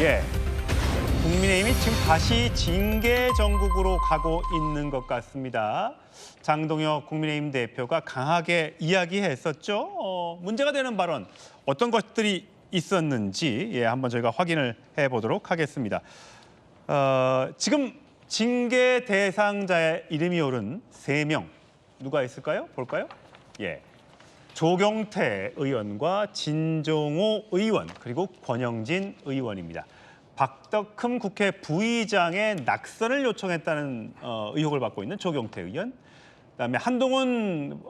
예, 국민의힘이 지금 다시 징계 정국으로 가고 있는 것 같습니다. 장동혁 국민의힘 대표가 강하게 이야기했었죠. 문제가 되는 발언 어떤 것들이 있었는지 한번 저희가 확인을 해보도록 하겠습니다. 지금 징계 대상자의 이름이 오른 3명 누가 있을까요? 볼까요? 예. 조경태 의원과 진종호 의원 그리고 권영진 의원입니다. 박덕흠 국회 부의장의 낙선을 요청했다는 의혹을 받고 있는 조경태 의원, 그다음에 한동훈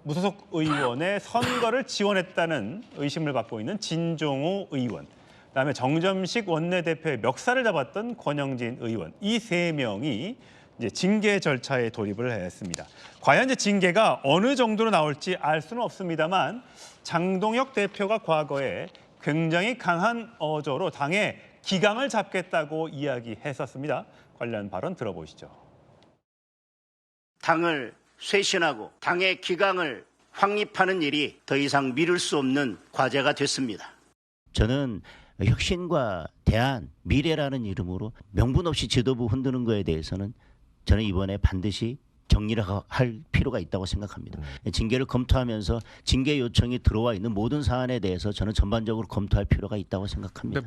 무소속 의원의 선거를 지원했다는 의심을 받고 있는 진종호 의원, 그다음에 정점식 원내대표의 멱살을 잡았던 권영진 의원, 이 3명이 이제 징계 절차에 돌입을 했습니다. 과연 이제 징계가 어느 정도로 나올지 알 수는 없습니다만 장동혁 대표가 과거에 굉장히 강한 어조로 당의 기강을 잡겠다고 이야기했었습니다. 관련 발언 들어보시죠. 당을 쇄신하고 당의 기강을 확립하는 일이 더 이상 미룰 수 없는 과제가 됐습니다. 저는 혁신과 대안, 미래라는 이름으로 명분 없이 지도부 흔드는 거에 대해서는 저는 이번에 반드시 정리를 할 필요가 있다고 생각합니다. 징계를 검토하면서 징계 요청이 들어와 있는 모든 사안에 대해서 저는 전반적으로 검토할 필요가 있다고 생각합니다.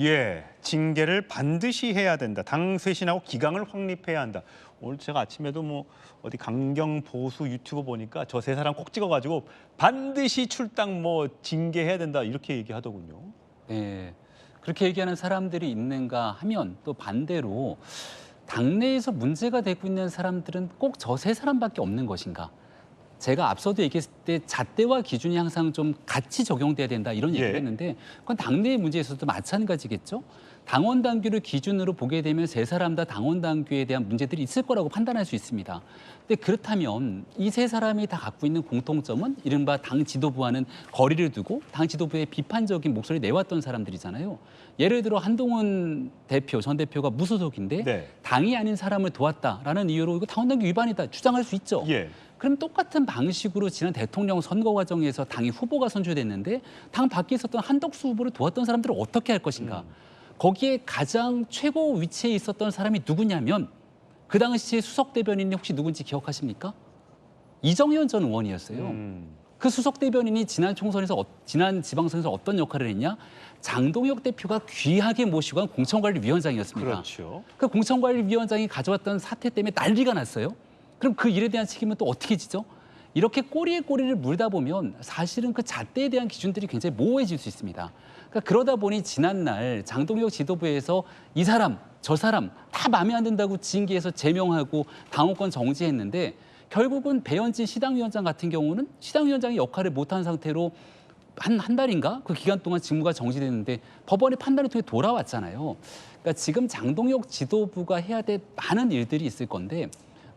예, 징계를 반드시 해야 된다. 당 쇄신하고 기강을 확립해야 한다. 오늘 제가 아침에도 뭐 어디 강경 보수 유튜브 보니까 저 3사람 꼭 찍어가지고 반드시 출당 뭐 징계해야 된다 이렇게 얘기하더군요. 네, 그렇게 얘기하는 사람들이 있는가 하면 또 반대로 당내에서 문제가 되고 있는 사람들은 꼭 저 3사람밖에 없는 것인가? 제가 앞서도 얘기했을 때 잣대와 기준이 항상 좀 같이 적용돼야 된다 이런 얘기를 했는데 그건 당내의 문제에서도 마찬가지겠죠. 당원 당규를 기준으로 보게 되면 3사람 다 당원 당규에 대한 문제들이 있을 거라고 판단할 수 있습니다. 근데 그렇다면 이 3사람이 다 갖고 있는 공통점은 이른바 당 지도부와는 거리를 두고 당 지도부의 비판적인 목소리를 내왔던 사람들이잖아요. 예를 들어 한동훈 대표, 전 대표가 무소속인데 당이 아닌 사람을 도왔다라는 이유로 이거 당원 당규 위반이다 주장할 수 있죠. 그럼 똑같은 방식으로 지난 대통령 선거 과정에서 당이 후보가 선출됐는데 당 밖에 있었던 한덕수 후보를 도왔던 사람들을 어떻게 할 것인가. 거기에 가장 최고 위치에 있었던 사람이 누구냐면 그 당시에 수석 대변인이 혹시 누군지 기억하십니까? 이정현 전 의원이었어요. 그 수석 대변인이 지난 총선에서 지난 지방선에서 어떤 역할을 했냐? 장동혁 대표가 귀하게 모시고 간 공천관리위원장이었습니다. 그렇죠. 그 공천관리위원장이 가져왔던 사태 때문에 난리가 났어요. 그럼 그 일에 대한 책임은 또 어떻게 지죠? 이렇게 꼬리에 꼬리를 물다 보면 사실은 그 잣대에 대한 기준들이 굉장히 모호해질 수 있습니다. 그러니까 그러다 보니 지난날 장동혁 지도부에서 이 사람, 저 사람 다 마음에 안 든다고 징계해서 제명하고 당원권 정지했는데 결국은 배현진 시당위원장 같은 경우는 시당위원장의 역할을 못한 상태로 한 달인가 그 기간 동안 직무가 정지됐는데 법원의 판단을 통해 돌아왔잖아요. 그러니까 지금 장동혁 지도부가 해야 될 많은 일들이 있을 건데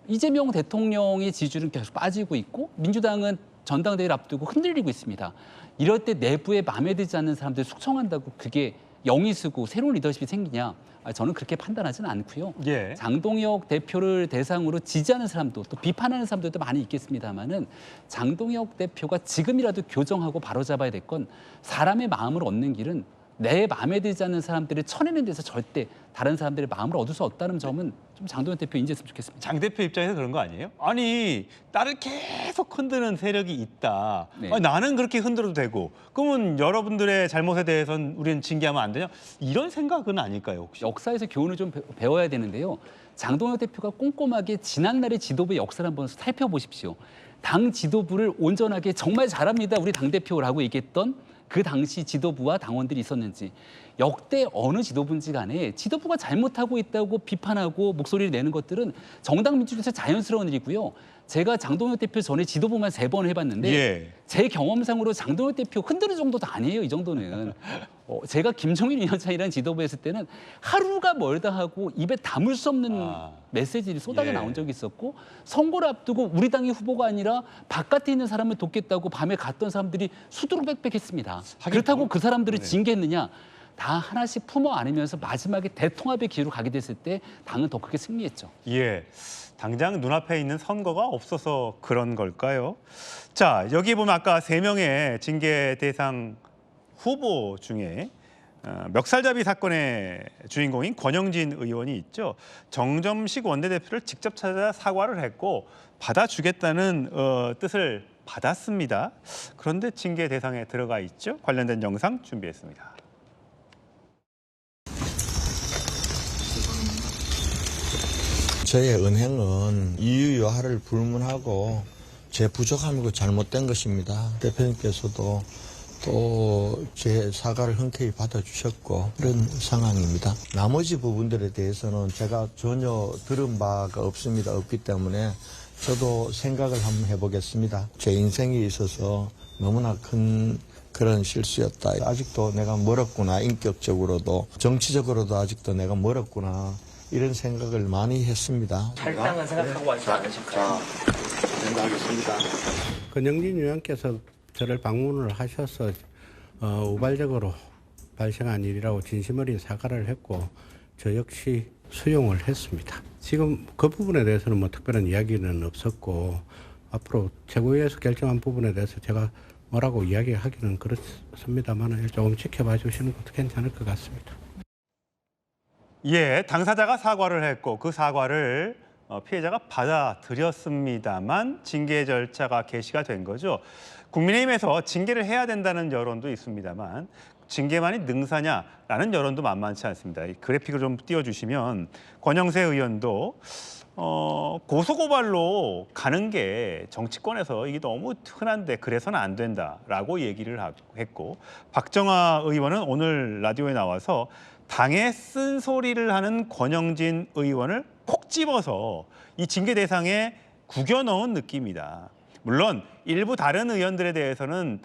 이재명 대통령의 지지율은 계속 빠지고 있고 민주당은 전당대회를 앞두고 흔들리고 있습니다. 이럴 때 내부에 마음에 들지 않는 사람들 숙청한다고 그게 영이 쓰고 새로운 리더십이 생기냐? 저는 그렇게 판단하지는 않고요. 장동혁 대표를 대상으로 지지하는 사람도 또 비판하는 사람들도 많이 있겠습니다만은 장동혁 대표가 지금이라도 교정하고 바로잡아야 될 건 사람의 마음을 얻는 길은 내 마음에 들지 않는 사람들을 쳐내는 데서 절대 다른 사람들의 마음을 얻을 수 없다는 점은 좀 장동혁 대표 인지했으면 좋겠습니다. 장 대표 입장에서 그런 거 아니에요? 아니, 나를 계속 흔드는 세력이 있다. 아니, 나는 그렇게 흔들어도 되고 그러면 여러분들의 잘못에 대해서는 우리는 징계하면 안 되냐? 이런 생각은 아닐까요, 혹시? 역사에서 교훈을 좀 배워야 되는데요. 장동혁 대표가 꼼꼼하게 지난날의 지도부의 역사를 한번 살펴보십시오. 당 지도부를 온전하게 정말 잘합니다. 우리 당대표라고 얘기했던 그 당시 지도부와 당원들이 있었는지 역대 어느 지도부인지 간에 지도부가 잘못하고 있다고 비판하고 목소리를 내는 것들은 정당 민주주의에서 자연스러운 일이고요. 제가 장동혁 대표 전에 지도부만 3번 해봤는데 제 경험상으로 장동혁 대표 흔드는 정도도 아니에요. 이 정도는. 제가 김종인 위원장이라는 지도부에 있을 때는 하루가 멀다 하고 입에 담을 수 없는 메시지를 쏟아져 나온 적이 있었고 선거를 앞두고 우리 당의 후보가 아니라 바깥에 있는 사람을 돕겠다고 밤에 갔던 사람들이 수두룩백백했습니다. 그렇다고 그 사람들을 징계했느냐? 다 하나씩 품어 안으면서 마지막에 대통합의 기회로 가게 됐을 때 당은 더 크게 승리했죠. 당장 눈앞에 있는 선거가 없어서 그런 걸까요? 자, 여기 보면 아까 3명의 징계 대상 후보 중에 멱살잡이 사건의 주인공인 권영진 의원이 있죠. 정점식 원내대표를 직접 찾아 사과를 했고 받아주겠다는 뜻을 받았습니다. 그런데 징계 대상에 들어가 있죠. 관련된 영상 준비했습니다. 저의 은행은 이유여하를 불문하고 제 부족함이고 잘못된 것입니다. 대표님께서도 또 제 사과를 흔쾌히 받아주셨고 그런 상황입니다. 나머지 부분들에 대해서는 제가 전혀 들은 바가 없기 때문에 저도 생각을 한번 해보겠습니다. 제 인생에 있어서 너무나 큰 그런 실수였다. 아직도 내가 멀었구나. 인격적으로도 정치적으로도 아직도 내가 멀었구나. 이런 생각을 많이 했습니다. 할당은 생각하고 하지 않으실까요? 생각하겠습니다. 권영진 의원께서 저를 방문을 하셔서 우발적으로 발생한 일이라고 진심 어린 사과를 했고 저 역시 수용을 했습니다. 지금 그 부분에 대해서는 뭐 특별한 이야기는 없었고 앞으로 최고위에서 결정한 부분에 대해서 제가 뭐라고 이야기하기는 그렇습니다만 조금 지켜봐 주시는 것도 괜찮을 것 같습니다. 예, 당사자가 사과를 했고 그 사과를 피해자가 받아들였습니다만 징계 절차가 개시가 된 거죠. 국민의힘에서 징계를 해야 된다는 여론도 있습니다만 징계만이 능사냐라는 여론도 만만치 않습니다. 이 그래픽을 좀 띄워주시면 권영세 의원도 고소고발로 가는 게 정치권에서 이게 너무 흔한데 그래서는 안 된다라고 얘기를 했고 박정아 의원은 오늘 라디오에 나와서 당에 쓴소리를 하는 권영진 의원을 콕 집어서 이 징계 대상에 구겨 넣은 느낌이다. 물론 일부 다른 의원들에 대해서는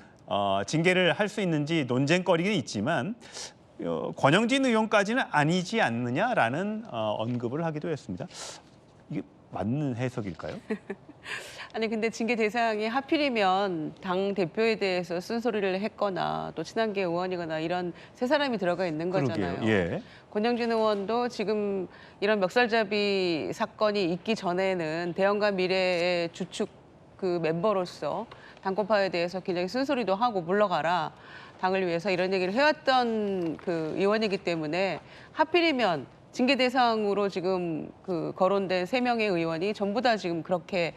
징계를 할 수 있는지 논쟁거리는 있지만 권영진 의원까지는 아니지 않느냐라는 언급을 하기도 했습니다. 이게 맞는 해석일까요? 아니 근데 징계 대상이 하필이면 당 대표에 대해서 쓴소리를 했거나 또 친한계 의원이거나 이런 세 사람이 들어가 있는 거잖아요. 그러게요. 예. 권영진 의원도 지금 이런 멱살잡이 사건이 있기 전에는 대영과 미래의 주축 그 멤버로서 당권파에 대해서 굉장히 쓴소리도 하고 물러가라. 당을 위해서 이런 얘기를 해왔던 그 의원이기 때문에 하필이면 징계 대상으로 지금 그 거론된 3명의 의원이 전부 다 지금 그렇게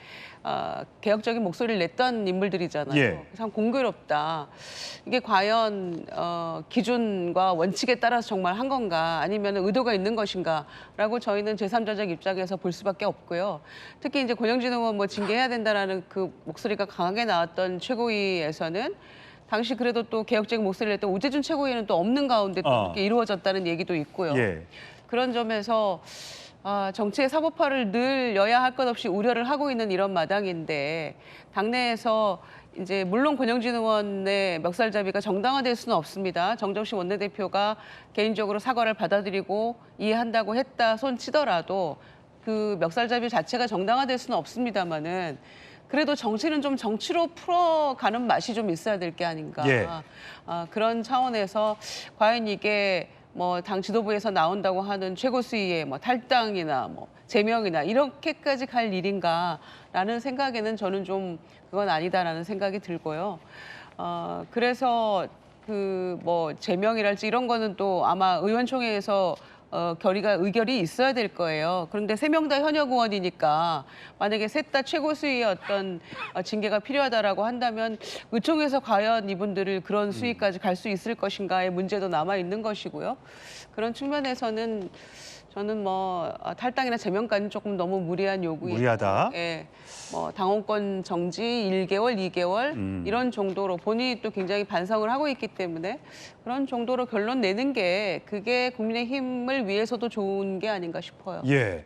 개혁적인 목소리를 냈던 인물들이잖아요. 예. 참 공교롭다. 이게 과연 기준과 원칙에 따라서 정말 한 건가 아니면 의도가 있는 것인가라고 저희는 제3자적 입장에서 볼 수밖에 없고요. 특히 이제 권영진 의원 뭐 징계해야 된다라는 그 목소리가 강하게 나왔던 최고위에서는 당시 그래도 또 개혁적인 목소리를 냈던 우재준 최고위는 또 없는 가운데 또 이렇게 이루어졌다는 얘기도 있고요. 예. 그런 점에서 정치의 사법화를 늘 여야 할 것 없이 우려를 하고 있는 이런 마당인데 당내에서 이제 물론 권영진 의원의 멱살잡이가 정당화될 수는 없습니다. 정점식 원내대표가 개인적으로 사과를 받아들이고 이해한다고 했다 손 치더라도 그 멱살잡이 자체가 정당화될 수는 없습니다만은 그래도 정치는 좀 정치로 풀어가는 맛이 좀 있어야 될 게 아닌가. 예. 그런 차원에서 과연 이게 뭐 당 지도부에서 나온다고 하는 최고 수위의 뭐 탈당이나 뭐 제명이나 이렇게까지 갈 일인가라는 생각에는 저는 좀 그건 아니다라는 생각이 들고요. 그래서 그 뭐 제명이랄지 이런 거는 또 아마 의원총회에서 의결이 있어야 될 거예요. 그런데 3명 다 현역 의원이니까 만약에 셋 다 최고 수위의 어떤 징계가 필요하다라고 한다면 의총에서 과연 이분들을 그런 수위까지 갈 수 있을 것인가의 문제도 남아 있는 것이고요. 그런 측면에서는 저는 뭐 탈당이나 제명까지는 조금 너무 무리한 요구이고, 무리하다. 예, 뭐 당원권 정지 1개월, 2개월 이런 정도로 본인이 또 굉장히 반성을 하고 있기 때문에 그런 정도로 결론 내는 게 그게 국민의힘을 위해서도 좋은 게 아닌가 싶어요. 예.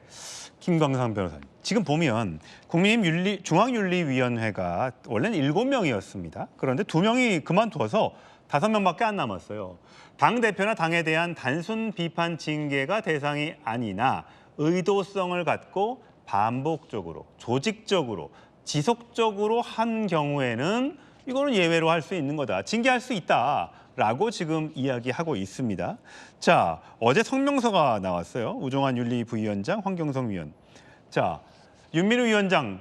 김광상 변호사님. 지금 보면 국민의힘 중앙윤리위원회가 원래는 7명이었습니다. 그런데 2명이 그만둬서 5명밖에 안 남았어요. 당대표나 당에 대한 단순 비판 징계가 대상이 아니나 의도성을 갖고 반복적으로, 조직적으로, 지속적으로 한 경우에는 이거는 예외로 할 수 있는 거다. 징계할 수 있다라고 지금 이야기하고 있습니다. 자, 어제 성명서가 나왔어요. 우종환 윤리부위원장, 황경성 위원. 자, 윤미래 위원장,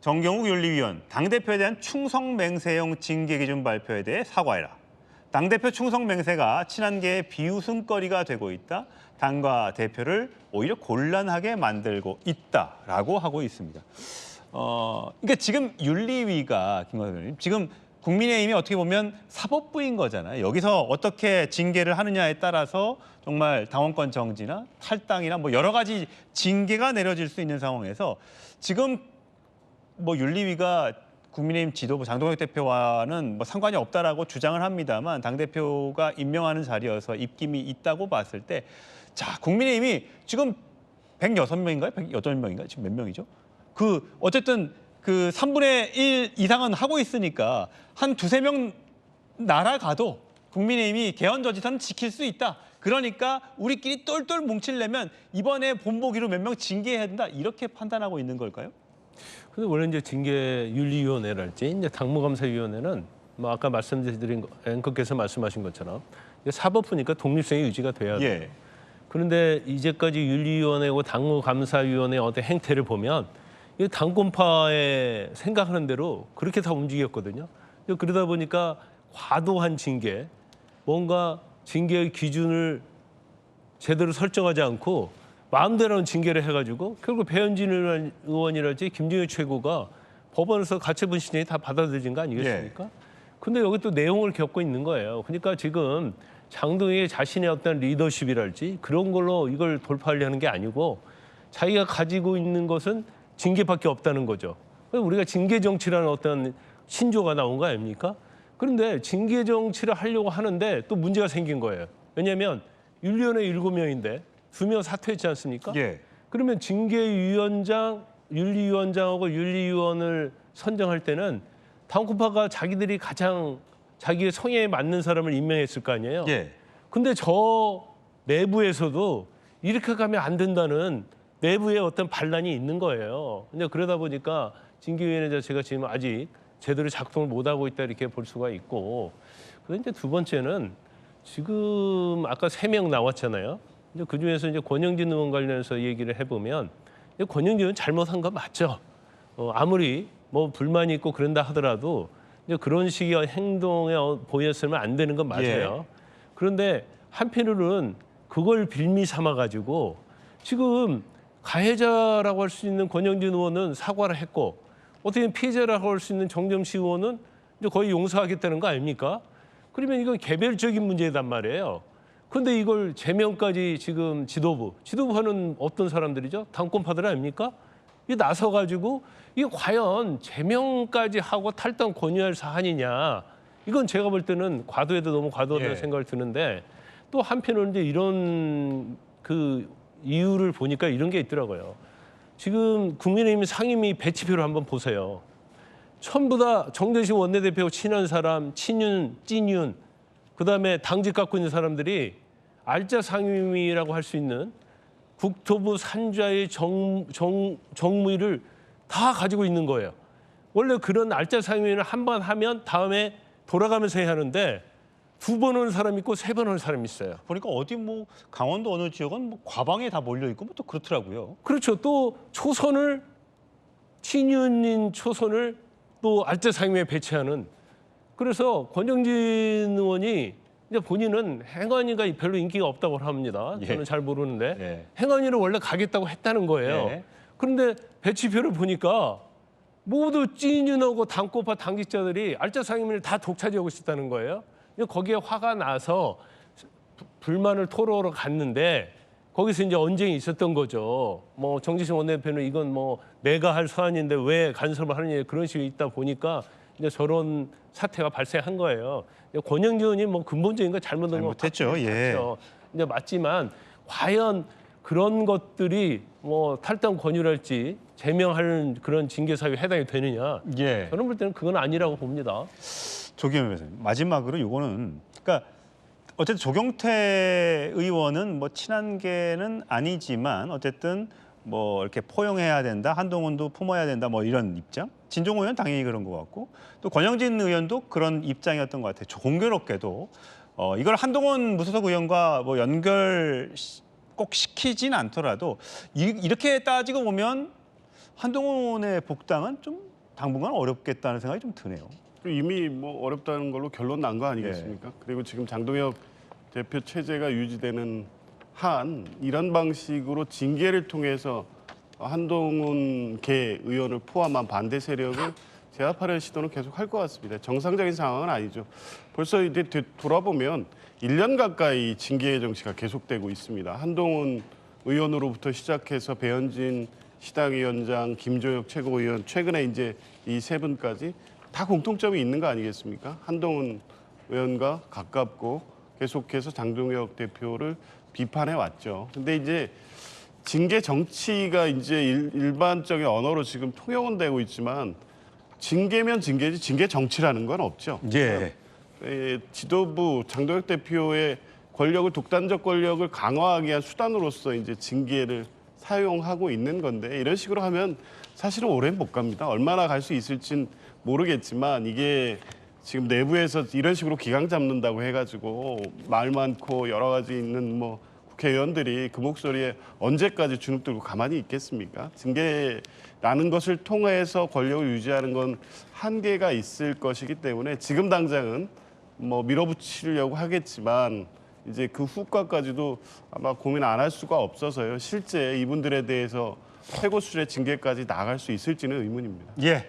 정경욱 윤리위원, 당대표에 대한 충성 맹세형 징계 기준 발표에 대해 사과해라. 당대표 충성 맹세가 친한계의 비웃음거리가 되고 있다. 당과 대표를 오히려 곤란하게 만들고 있다라고 하고 있습니다. 그러니까 지금 윤리위가 김광석 의원님 지금 국민의힘이 어떻게 보면 사법부인 거잖아요. 여기서 어떻게 징계를 하느냐에 따라서 정말 당원권 정지나 탈당이나 뭐 여러 가지 징계가 내려질 수 있는 상황에서 지금 뭐 윤리위가 국민의힘 지도부 장동혁 대표와는 뭐 상관이 없다라고 주장을 합니다만 당대표가 임명하는 자리여서 입김이 있다고 봤을 때 자, 국민의힘이 지금 106명인가요? 108명인가요? 지금 몇 명이죠? 어쨌든 그 3분의 1 이상은 하고 있으니까 한 두세 명 날아가도 국민의힘이 개헌 저지선은 지킬 수 있다. 그러니까 우리끼리 똘똘 뭉치려면 이번에 본보기로 몇 명 징계해야 된다. 이렇게 판단하고 있는 걸까요? 근데 원래 이제 징계윤리위원회랄지 이제 당무감사위원회는 뭐 아까 말씀드린 앵커께서 말씀하신 것처럼 사법부니까 독립성이 유지가 돼야 돼요. 예. 그런데 이제까지 윤리위원회고 당무감사위원회의 어떤 행태를 보면 이 당권파의 생각하는 대로 그렇게 다 움직였거든요. 그러다 보니까 과도한 징계, 뭔가 징계의 기준을 제대로 설정하지 않고 마음대로 징계를 해가지고 결국 배현진 의원이랄지 김종인 최고가 법원에서 가처분 신청이 다 받아들여진 거 아니겠습니까? 근데 여기 또 내용을 겪고 있는 거예요. 그러니까 지금 장동혁이 자신의 어떤 리더십이랄지 그런 걸로 이걸 돌파하려는 게 아니고 자기가 가지고 있는 것은 징계밖에 없다는 거죠. 우리가 징계 정치라는 어떤 신조가 나온 거 아닙니까? 그런데 징계 정치를 하려고 하는데 또 문제가 생긴 거예요. 왜냐하면 윤리위원회 7명인데 2명 사퇴했지 않습니까? 예. 그러면 징계위원장, 윤리위원장하고 윤리위원을 선정할 때는 당권파가 자기들이 가장 자기의 성향에 맞는 사람을 임명했을 거 아니에요. 예. 근데 저 내부에서도 이렇게 가면 안 된다는 내부의 어떤 반란이 있는 거예요. 근데 그러다 보니까 징계위원회 자체가 지금 아직 제대로 작동을 못하고 있다 이렇게 볼 수가 있고, 그런데 두 번째는 지금 아까 3명 나왔잖아요. 이제 그 중에서 이제 권영진 의원 관련해서 얘기를 해보면 권영진 의원 잘못한 거 맞죠. 아무리 뭐 불만이 있고 그런다 하더라도 이제 그런 식의 행동에 보였으면 안 되는 건 맞아요. 그런데 한편으로는 그걸 빌미 삼아 가지고 지금 가해자라고 할 수 있는 권영진 의원은 사과를 했고 어떻게 피해자라고 할 수 있는 정점식 의원은 이제 거의 용서하겠다는 거 아닙니까? 그러면 이건 개별적인 문제단 말이에요. 그런데 이걸 제명까지 지금 지도부는 어떤 사람들이죠? 당권파들 아닙니까? 이 나서 가지고 이게 과연 제명까지 하고 탈당 권유할 사안이냐? 이건 제가 볼 때는 과도해도 너무 과도하다는 생각을 드는데 또 한편으로는 이제 이런 그 이유를 보니까 이런 게 있더라고요. 지금 국민의힘 상임위 배치표를 한번 보세요. 전부 다 정대식 원내대표 친한 사람, 친윤, 찐윤, 그다음에 당직 갖고 있는 사람들이 알짜 상임위라고 할 수 있는 국토부 산자의 정무위를 다 가지고 있는 거예요. 원래 그런 알짜 상임위를 한 번 하면 다음에 돌아가면서 해야 하는데 2번 온 사람 있고 3번 온 사람 있어요. 보니까 어디 뭐 강원도 어느 지역은 뭐 과방에 다 몰려 있고 뭐 또 그렇더라고요. 그렇죠. 또 초선을 친윤인 초선을 또 알짜 상임위에 배치하는. 그래서 권영진 의원이 이제 본인은 행안위가 별로 인기가 없다고 합니다. 저는 잘 모르는데 행안위를 원래 가겠다고 했다는 거예요. 그런데 배치표를 보니까 모두 찐윤하고 당권파 당직자들이 알짜 상임위를 다 독차지하고 있었다는 거예요. 거기에 화가 나서 불만을 토로하러 갔는데 거기서 이제 언쟁이 있었던 거죠. 뭐 정지식 원내대표는 이건 뭐 내가 할 사안인데 왜 간섭을 하느냐 그런 식으로 있다 보니까 이제 저런 사태가 발생한 거예요. 권영진 의원이 뭐 근본적인 거 잘못한 거 못했죠. 맞죠. 이제 맞지만 과연 그런 것들이 뭐 탈당 권유랄지 제명하는 그런 징계 사유에 해당이 되느냐? 저는 볼 때는 그건 아니라고 봅니다. 조기현 변호사님, 마지막으로 이거는 그러니까 어쨌든 조경태 의원은 뭐 친한계는 아니지만 어쨌든 뭐 이렇게 포용해야 된다, 한동훈도 품어야 된다, 뭐 이런 입장. 진종호 의원 당연히 그런 것 같고 또 권영진 의원도 그런 입장이었던 것 같아요. 공교롭게도 이걸 한동훈 무소속 의원과 뭐 연결 꼭 시키진 않더라도 이렇게 따지고 보면 한동훈의 복당은 좀 당분간 어렵겠다는 생각이 좀 드네요. 이미 뭐 어렵다는 걸로 결론 난 거 아니겠습니까? 그리고 지금 장동혁 대표 체제가 유지되는 한 이런 방식으로 징계를 통해서 한동훈 개 의원을 포함한 반대 세력을 제압하려는 시도는 계속 할 것 같습니다. 정상적인 상황은 아니죠. 벌써 이제 돌아보면 1년 가까이 징계의 정치가 계속되고 있습니다. 한동훈 의원으로부터 시작해서 배현진 시당위원장, 김종혁 최고위원, 최근에 이제 이 세 분까지 다 공통점이 있는 거 아니겠습니까? 한동훈 의원과 가깝고 계속해서 장동혁 대표를 비판해 왔죠. 근데 이제 징계 정치가 이제 일반적인 언어로 지금 통용은 되고 있지만 징계면 징계지 징계 정치라는 건 없죠. 예. 지도부 장동혁 대표의 권력을 독단적 권력을 강화하기 위한 수단으로서 이제 징계를 사용하고 있는 건데 이런 식으로 하면 사실은 오래는 못 갑니다. 얼마나 갈 수 있을진 모르겠지만 이게 지금 내부에서 이런 식으로 기강 잡는다고 해가지고 말 많고 여러 가지 있는 뭐 국회의원들이 그 목소리에 언제까지 주눅 들고 가만히 있겠습니까? 징계라는 것을 통해서 권력을 유지하는 건 한계가 있을 것이기 때문에 지금 당장은 뭐 밀어붙이려고 하겠지만 이제 그 후과까지도 아마 고민 안 할 수가 없어서요. 실제 이분들에 대해서 최고 수준의 징계까지 나갈 수 있을지는 의문입니다. 예.